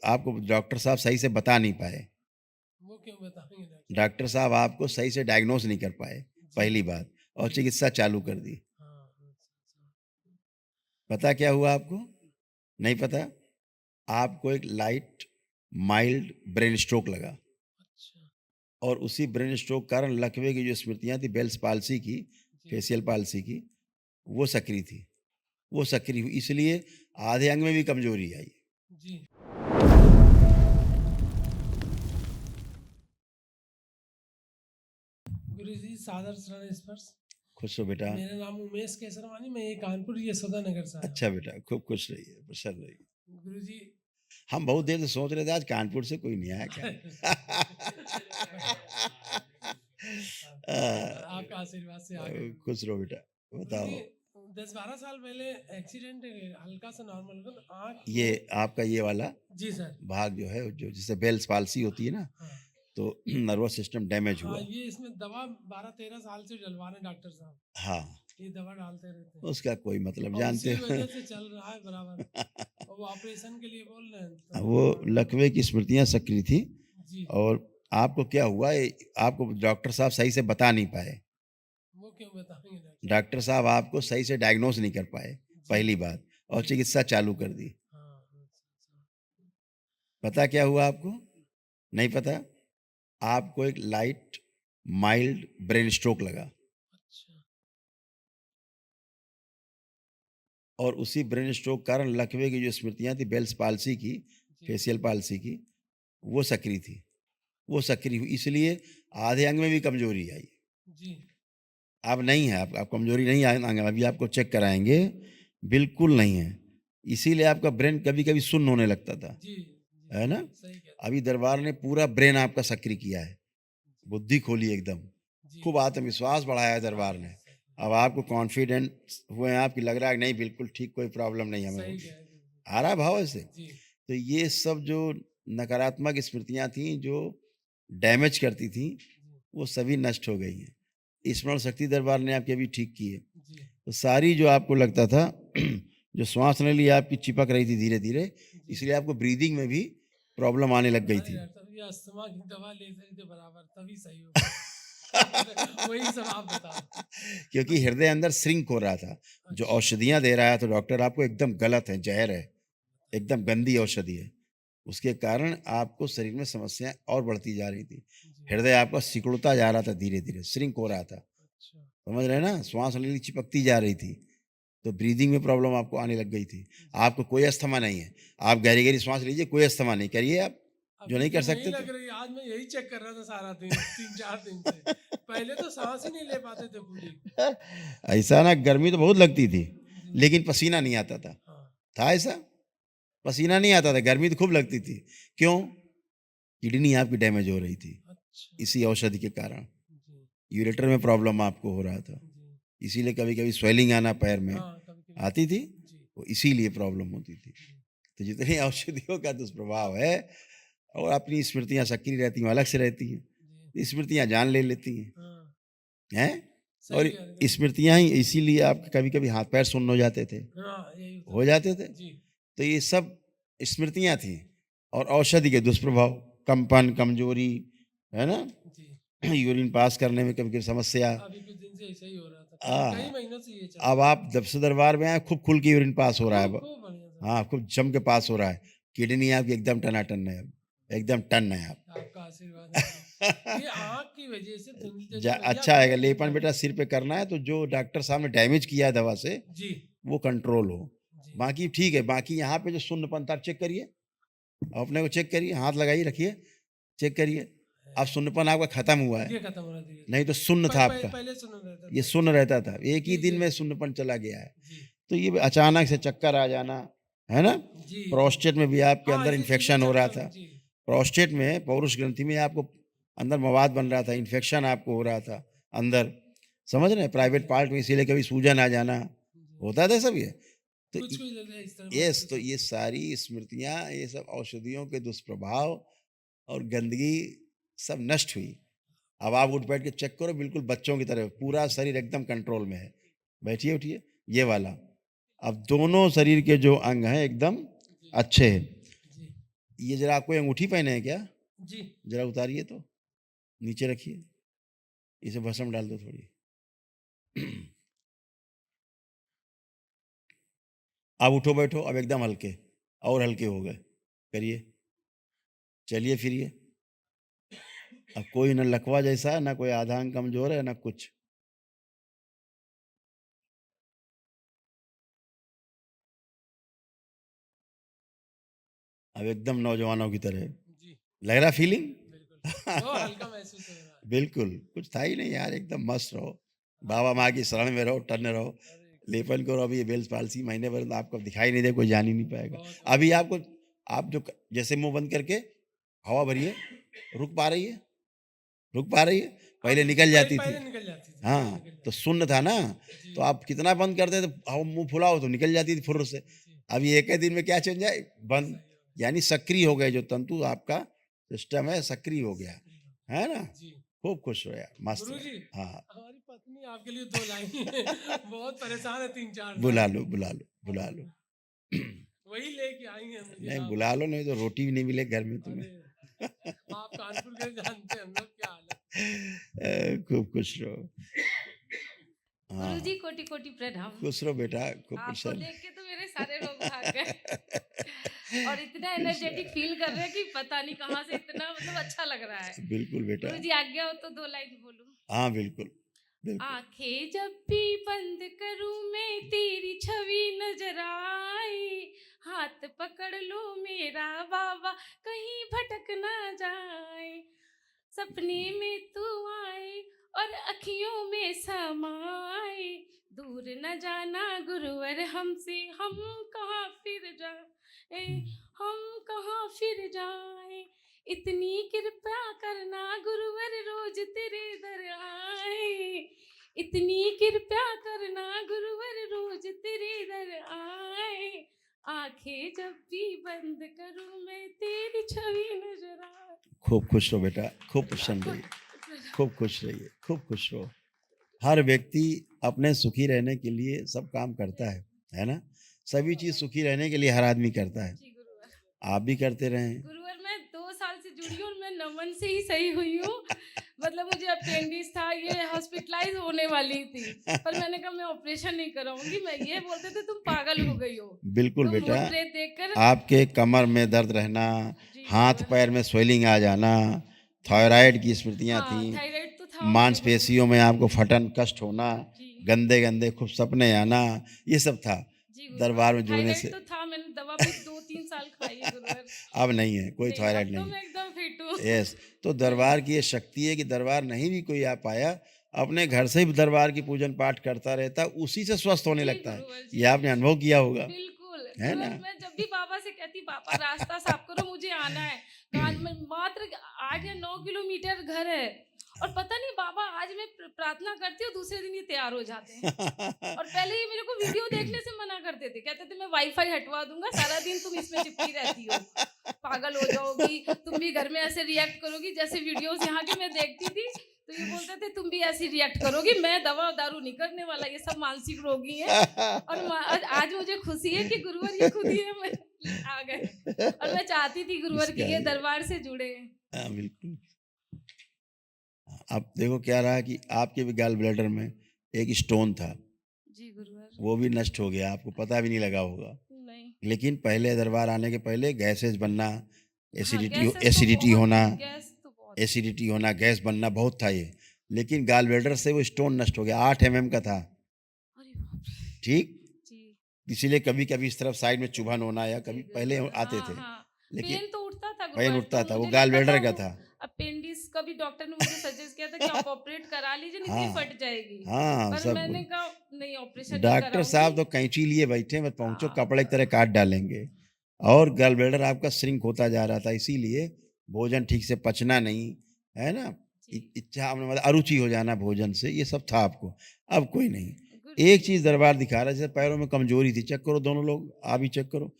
आपको डॉक्टर साहब सही से बता नहीं पाए। वो क्यों बताएँगे डॉक्टर? डॉक्टर साहब आपको सही से डायग्नोज़ नहीं कर पाए, जी, पहली बात, और जी। चिकित्सा चालू कर दी। हाँ, अच्छा। पता क्या हुआ आपको? नहीं पता? आपको एक लाइट माइल्ड ब्रेन स्ट्रोक लगा अच्छा, और उसी ब्रेन स्ट्रोक के कारण लकवे की जो स्मृतियाँ थी बेल्स पाल्सी की, जी, फेशियल पाल्सी की, वो सक्रिय थी। वो सक्रिय हुई इसलिए आधे अंग में भी कमज़ोरी आई। जी। गुरुजी सादर शरण स्पर्श। खुश हो बेटा। मेरा नाम उमेश केसरवानी, मैं ये कानपुर यशोदा नगर से आया हूँ। अच्छा बेटा, खूब खुश रहिए, प्रसन्न रहिए। गुरुजी हम बहुत देर से सोच रहे थे आज कानपुर से कोई नहीं आया क्या? आपका आशीर्वाद से आ गए गुरुजी। खुश रहो बेटा, गुरुजी बताओ। 10-12 साल पहले एक्सीडेंट हल्का सा नॉर्मल आँख ये में। आपका ये वाला जी सर। भाग जो है, जो जिसे बेल्स पाल्सी होती है ना, हाँ, तो नर्वस सिस्टम डैमेज हाँ, हुआ। ये इसमें दवा 12-13 साल से डलवा रहे हैं डॉक्टर साहब। हाँ, ये दवा डालते रहते हैं उसका कोई मतलब और जानते उसी हो। वजह से चल रहा है बराबर। और वो ऑपरेशन के लिए बोल रहे हैं तो वो दवा। लकवे की स्मृतियाँ सक्रिय थी जी, और आपको क्या हुआ आपको डॉक्टर साहब सही से बता नहीं पाए। वो क्यों बताएँगे डॉक्टर? डॉक्टर साहब आपको सही से डायग्नोज़ नहीं कर पाए, जी, पहली बात, और जी। चिकित्सा चालू कर दी। हाँ, अच्छा। पता क्या हुआ आपको? नहीं पता? आपको एक लाइट माइल्ड ब्रेन स्ट्रोक लगा अच्छा, और उसी ब्रेन स्ट्रोक के कारण लकवे की जो स्मृतियाँ थी बेल्स पाल्सी की, जी, फेशियल पाल्सी की, वो सक्रिय थी। वो सक्रिय हुई इसलिए आधे अंग में भी कमज़ोरी आई। जी, अब नहीं है, आप कमज़ोरी नहीं है अंग में, अभी आपको चेक कराएँगे, बिल्कुल नहीं है। इसीलिए आपका ब्रेन कभी-कभी सुन्न होने लगता था, जी, जी, है ना? सही कह रहे हैं। अभी दरबार ने पूरा ब्रेन आपका सक्रिय किया है, जी, बुद्धि खोली एकदम, जी, खूब आत्मविश्वास बढ़ाया है दरबार ने। सही अब आपको कॉन्फिडेंट हुए हैं आप कि लग रहा है कि नहीं बिल्कुल ठीक, कोई प्रॉब्लम नहीं हमें सही कह होगी। रहे हैं गुरुजी। आ रहा है भाव ऐसे? जी, तो ये सब जो नकारात्मक स्मृतियाँ थीं, जो डैमेज करती थीं, जी, वो सभी नष्ट हो गई हैं। स्मरण शक्ति दरबार ने आपकी अभी ठीक की है। जी, तो सारी जो आपको लगता था जो श्वास नली आपकी चिपक रही थी धीरे-धीरे, जी। इसलिए आपको ब्रीदिंग में भी प्रॉब्लम आने लग गई अरे थी। डॉक्टर साहब, ये अस्थमा की दवा ले रहे थे बराबर तभी सही हो पाया। वही सब आप बता दो। क्योंकि हृदय अंदर श्रिंक हो रहा था। जो अच्छा, औषधियाँ दे रहा है तो डॉक्टर आपको एकदम गलत है, ज़हर है, एकदम गंदी औषधि है। उसके कारण आपको शरीर में समस्याएँ और बढ़ती जा रही थी। जी, हृदय आपका सिकुड़ता जा रहा था धीरे-धीरे, श्रिंक हो रहा था। अच्छा, समझ रहे हैं ना? श्वास नली चिपकती जा रही थी। तो ब्रीदिंग में प्रॉब्लम आपको आने लग गई थी। जी। आपको कोई अस्थमा नहीं है। आप गहरी-गहरी श्वास लीजिए, कोई अस्थमा नहीं। करिए आप, जो अभी नहीं कर भी नहीं सकते लग तो। रही, आज मैं यही चेक कर रहा था सारा दिन 3-4 दिन से। पहले तो सांस ही नहीं ले पाते थे पूरी। ऐसा ना, गर्मी तो बहुत लगती थी, जी, लेकिन पसीना नहीं आता था। हाँ, था ऐसा? पसीना नहीं आता था, गर्मी तो खूब लगती थी। क्यों? किडनी आपकी डैमेज हो रही थी, अच्छा, इसी औषधि के कारण। जी, यूरेटर में प्रॉब्लम आपको हो रहा था। जी, इसीलिए कभी-कभी स्वेलिंग आना पैर में हाँ, कभी-कभी आती थी, जी, वो इसीलिए प्रॉब्लम होती थी। जी, तो जितनी औषधियों का दुष्प्रभाव है और अपनी स्मृतियाँ सक्रिय रहती हैं, अलग से रहती जी, हैं। स्मृतियाँ जान ले लेती हैं, हाँ, हैं? सही और कह रहे हैं। स्मृतियाँ ही इसीलिए आपके कभी-कभी हाथ-पैर सुन्न हो जाते थे, हाँ, यही होता हो था। जाते थे। जी, तो ये सब स्मृतियाँ थीं और औषधि के दुष्प्रभाव, कंपन, कमज़ोरी, है ना? जी। यूरिन पास करने में कभी-कभी समस्या। अभी कुछ दिन से ऐसा ही हो रहा था। कई हाँ, महीनों से ये चल अब रहा है। आप जब से दरबार में आए, खूब खुल के यूरिन पास हो रहा है खूब, अब। खूब बढ़िया सर। हाँ, खूब जम के पास हो रहा है। किडनी आपकी एकदम टनाटन है अब, एकदम टन है आप। आपका आशीर्वाद है गुरु। ये आँख की वजह से धुंधली जैसे भैया अच्छा आएगा, देख नहीं लेपन पाते बेटा थे। सिर पे करना है तो जो डॉक्टर साहब ने डैमेज किया है दवा से, जी, वो कंट्रोल हो। जी, बाकी ठीक है, बाकी यहाँ पे जो शून्यपन था, आप चेक करिए, अपने को चेक करिए, हाथ लगाइए, रखिए, चेक करिए। अब है। शून्यपन आपका खत्म हुआ है, ये खत्म हो रहा नहीं धीरे-धीरे। तो शून्य था आपका। पहले सुना रहता ये था। शून्य रहता था, एक ही जी, दिन जी, में शून्यपन चला गया है। जी, तो ये अचानक से चक्कर आ जाना, है ना? जी, जी। प्रोस्टेट में भी आपके हाँ, अंदर इसी इन्फेक्शन हो रहा चक्कर था। में जी, प्रोस्टेट में, पौरुष ग्रंथि में आपको अंदर मवाद बन रहा था, इन्फेक्शन आपको हो रहा था अंदर, समझ रहे हैं? प्राइवेट जी, पार्ट में इसीलिए कभी सूजन आ जाना, जी। होता था सब ये। तो कुछ-कुछ जगह इस तरह यस, महसूस तो होता ये है। सारी स्मृतियाँ, ये सब औषधियों के दुष्प्रभाव और गंदगी सब नष्ट हुई। अब आप उठ बैठ के चेक करो, बिल्कुल बच्चों की तरह, पूरा शरीर एकदम कंट्रोल में है। बैठिए, उठिए, ये वाला। अब दोनों शरीर के जो अंग हैं एकदम जी, अच्छे हैं। जी, ये जरा आपको अंगूठी पहने हैं क्या? जी जरा उतारिए तो, नीचे रखिए, इसे भस्म डाल दो थोड़ी। अब उठो बैठो, अब एकदम हल्के, और हल्के हो गए, करिए, चलिए फिरिए। अब कोई न लकवा जैसा, ना कोई आधा अंग कमजोर है, ना कुछ। अब एकदम नौजवानों की तरह जी लग रहा फीलिंग। बिल्कुल बहुत हल्का महसूस हो रहा है। बिल्कुल, कुछ था ही नहीं यार, एकदम मस्त रहो, बाबा माँ की शरण में रहो, टन रहो, अरे लेपन करो। अभी ये बेल्स पालसी महीने भर तो आपको दिखाई नहीं दे, कोई जान ही नहीं पाएगा। बहुत अभी आपको, आप जो जैसे मुंह बंद करके हवा भरिए, रुक पा रही है? रुक पा रही है? पहले अब निकल जाती थी। पहले निकल जाती थी, पहले हाँ, निकल तो जाती शून्य था ना, जी तो आप कितना बंद करते तो हवा मुंह फुलाओ तो निकल जाती थी फुर्र से। जी अभी एक ही दिन में क्या चेंज है? बंद, सही हो यानी सक्रिय हो गए, जो तंतु आपका सिस्टम है सक्रिय हो गया, सक्रिय हो है ना? जी खूब खुश हो यार, मस्त रहो। गुरुजी हाँ, हमारी पत्नी आपके लिए 2 लाइन है बहुत परेशान है 3-4 बुला साल लो, से बुला लो, बुला लो। वही लेके आई हैं मुझे नहीं, आप बुला लो, नहीं तो रोटी भी नहीं मिले घर में तुम्हें। अरे आप कानपुर के जानते हैं हम लोग क्या हालत खूब खुश रहो। गुरुजी हाँ, कोटि कोटि प्रणाम। खुश रहो बेटा, खूब आपको प्रसन्न। देख के तो मेरे सारे रोग भाग गए और इतना एनर्जेटिक फील कर रहे हैं कि पता नहीं कहाँ से इतना मतलब अच्छा लग रहा है। बिल्कुल बेटा। गुरुजी आज्ञा हो तो 2 लाइन बोलूं। हाँ, बिल्कुल, बिल्कुल। आंखें जब भी बंद करूं मैं तेरी छवि नजर आए, हाथ पकड़ लो मेरा बाबा कहीं भटक ना जाए, सपने में तू आए और अखियों में समाए, दूर न जाना गुरुवर हमसे, हम कहाँ फिर जाए, हम कहाँ फिर जाए, इतनी कृपा करना गुरुवर रोज तेरे दर आए, इतनी कृपा करना गुरुवर रोज तेरे दर आए, आंखें जब भी बंद करूं मैं तेरी छवि नजर आए। खूब खुश रहो बेटा, खूब प्रसन्न रहिए, खूब खुश रहिए, खूब खुश रहो। हर व्यक्ति अपने सुखी रहने के लिए सब काम करता है ना? सभी चीज़ सुखी रहने के लिए हर आदमी करता है। जी गुरुवर। आप भी करते रहें। गुरुवर मैं 2 साल से जुड़ी हूँ और मैं नमन से ही सही हुई हूँ। मतलब मुझे अपेंडिक्स था, ये हॉस्पिटलाइज़ होने वाली थी, पर मैंने कहा मैं ऑपरेशन नहीं कराऊँगी। मैं ये बोलते थे तुम पागल हो गई हो। बिल्कुल तुम बेटा, भूत-प्रेत देखकर आपके कमर में दर्द रहना, जी गुरुवर। हाथ-पैर में स्वेलिंग आ जाना, जी गुरुवर। थायराइड की स्मृतियाँ हाँ, थीं, थायराइड तो था मुझे गुरुवर। मांसपेशियों में आपको फटन, कष्ट होना, जी। गंदे-गंदे खूब सपने आना, ये सब था जी गुरुवर। दरबार में जुड़ने थायराइड से। तो था, मैंने दवा भी 2-3 साल खाई है गुरुवर। अब नहीं है, कोई नहीं, थायराइड अब तो नहीं। मैं एकदम फिट हूँ। यस, तो दरबार की ये शक्ति है कि दरबार नहीं भी कोई आ पाया, अपने घर से ही दरबार की पूजन पाठ करता रहता है, उसी से स्वस्थ होने जी लगता है। गुरुवर ये जी। आपने अनुभव किया होगा, बिल्कुल, है गुरुवर ना? मैं जब भी बाबा से कहती बाबा रास्ता साफ करो मुझे आना है। कान में मात्र 8 या 9 किलोमीटर घर है और पता नहीं बाबा आज मैं प्रार्थना करती हूँ दूसरे दिन ये तैयार हो जाते हैं। और पहले ये मेरे को वीडियो देखने से मना करते थे, कहते थे मैं वाईफाई हटवा दूंगा, सारा दिन तुम इसमें चिपकी रहती हो, पागल हो जाओगी, तुम भी घर में ऐसे रिएक्ट करोगी जैसे वीडियोस यहाँ की मैं देखती थी। तो ये बोलते थे तुम भी ऐसी रिएक्ट करोगी, मैं दवा दारू नहीं करने वाला, ये सब मानसिक रोगी हैं। और आज मुझे खुशी है कि गुरुवर ये खुद ही है, मैं आ गए और मैं चाहती थी गुरुवर इसका की ये ये दरबार से जुड़े। हाँ, बिल्कुल। अब देखो क्या रहा कि आपके भी गॉल ब्लैडर में एक स्टोन था, जी गुरुवर। वो भी नष्ट हो गया, आपको पता भी नहीं लगा होगा। नहीं। लेकिन पहले दरबार आने के पहले गैसेज़ बनना, हाँ, गैसेस तो एसिडिटी बहुत होना, थी, गैस तो बहुत थी। एसिडिटी होना, गैस बनना बहुत था ये। लेकिन गॉल ब्लैडर से वो स्टोन नष्ट हो गया, 8 एमएम का था, अरे बाप रे! ठीक? जी। इसीलिए कभी-कभी इस तरफ साइड में चुभन होना या जी कभी पहले गुरुवर। आते हाँ, थे। हाँ। लेकिन पेन तो उठता था पेन गुरुवर, उठता तो था, वो मुझे गॉल लगता था ब्लैडर का वो था। अपेंडिक्स का भी डॉक्टर ने मुझे सजेस्ट किया था कि आप ऑपरेट करा लीजिए नहीं तो ये हाँ, फट जाएगी। हाँ, पर सब मैंने कहा नहीं ऑपरेशन नहीं डॉक्टर कराऊँगी। साहब तो कैंची लिए बैठे हैं, बस पहुँचो हाँ, कपड़े की तरह काट डालेंगे। और गॉल ब्लैडर आपका श्रिंक होता जा रहा था, इसीलिए भोजन ठीक से पचना नहीं, है ना? जी। इच्छा मतलब अरुचि हो जाना भोजन से, ये सब था आपको। अब कोई नहीं। गुड एक चीज़ दरबार दिखा रहा है, जैसे पैरों में कमज़ोरी थी, चेक करो दोनों लोग, आप भी चेक करो।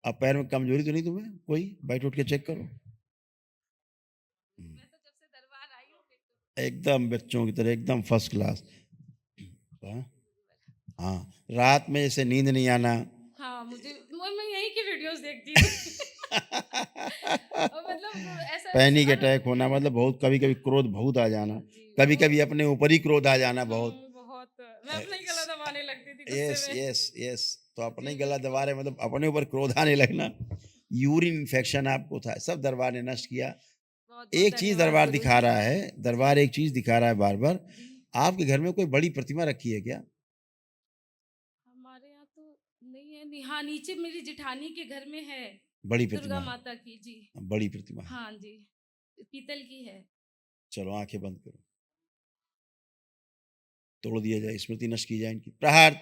अब पैर में कमज़ोरी तो नहीं तुम्हें कोई? बैठ उठ के चेक करो। हुँ, मैं तो जब से दरबार आई हूँ एकदम बच्चों की तरह, एकदम फर्स्ट क्लास। हाँ, हाँ, रात में जैसे नींद नहीं आना, हाँ, मुझे मैं यहीं की वीडियोस देखती थी। और मतलब ऐसा पैनिक और अटैक होना मतलब बहुत कभी-कभी क्रोध बहुत आ जाना, जी कभी-कभी बहुत अपने ऊपर ही क्रोध आ जाना बहुत। बहुत मैं अ, अपना ही गला स दबाने लगती थी गुस्से यस, में। Yes, yes. तो अपना जी ही गला दबा बिल्कुल। रहे मतलब अपने ऊपर क्रोध आने लगना, यूरिन इन्फेक्शन आपको था, सब दरबार ने नष्ट किया। बहुत बहुत एक चीज़ धन्यवाद दरबार गुरु दिखा जी। रहा है, जी दरबार एक चीज़ दिखा रहा है बार-बार, जी आपके घर में कोई बड़ी प्रतिमा रखी है क्या? हमारे यहाँ तो नहीं है हाँ नीचे मेरी जेठानी के घर में है बड़ी दुर्गा प्रतिमा है, माता की जी। बड़ी प्रतिमा है। हाँ जी पीतल की है। चलो आँखें बंद करो, तोड़ दिया जाए, स्मृति नष्ट की जाए इनकी। प्रहार!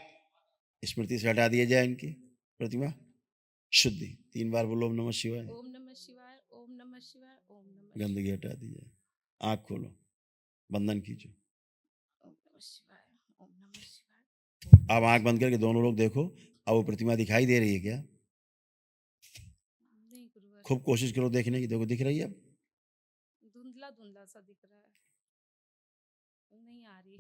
स्मृति से हटा दिया जाए इनकी प्रतिमा। शुद्धि, 3 बार बोलो ओम नमः शिवाय। ओम नमः शिवाय ओम नमः शिवाय ओम नमः गंदगी शिवाय हटा दी जाए। आँख खोलो, बंधन खींचो। ओम नमः शिवाय ओम नमः शिवाय। अब आँख बंद करके दोनों लोग देखो, अब वो प्रतिमा दिखाई दे रही है क्या? नहीं गुरुवर खूब कोशिश करो देखने की, देखो दिख रही है अब? धुंधला धुंधला सा दिख रहा है नहीं आ रही।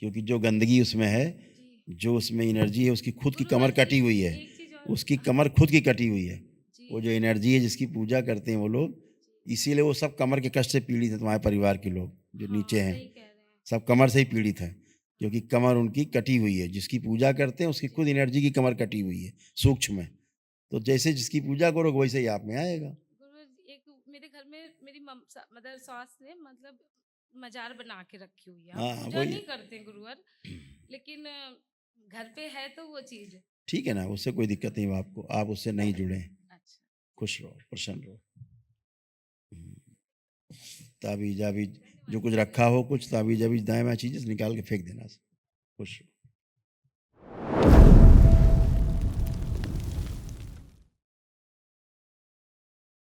क्योंकि जो गंदगी उसमें है, जी जो उसमें एनर्जी है, उसकी खुद की कमर गुरुवर कटी हुई है। एक चीज और उसकी हाँ, कमर खुद की कटी हुई है। जी वो जो एनर्जी है जिसकी पूजा करते हैं वो लोग, जी इसीलिए वो सब कमर के कष्ट से पीड़ित हैं, तुम्हारे परिवार के लोग जो नीचे हाँ हैं। सही कह रहे हैं। सब कमर से ही पीड़ित हैं, क्योंकि हाँ कमर उनकी कटी हुई है। जिसकी पूजा करते हैं उसकी खुद एनर्जी की कमर कटी हुई है, सूक्ष्म में। तो जैसे जिसकी पूजा करोगे वैसे ही आप में आएगा। गुरुवर एक मेरे घर में मेरी मदर सास ने मतलब मजार बना के रखी हुई है। हम हाँ, पूजा वही नहीं करते गुरुवर लेकिन घर पे है तो वो चीज। ठीक है ना, उससे कोई दिक्कत नहीं है आपको, आप उससे नहीं जुड़े हैं। अच्छा खुश रहो, प्रसन्न रहो। ताबीज़-आबीज़ जो धन्यवाद कुछ गुरुवर। रखा हो, कुछ ताबीज़-आबीज़ दाएँ-बाएँ चीज़ें निकाल के फेंक देना। खुश रहो।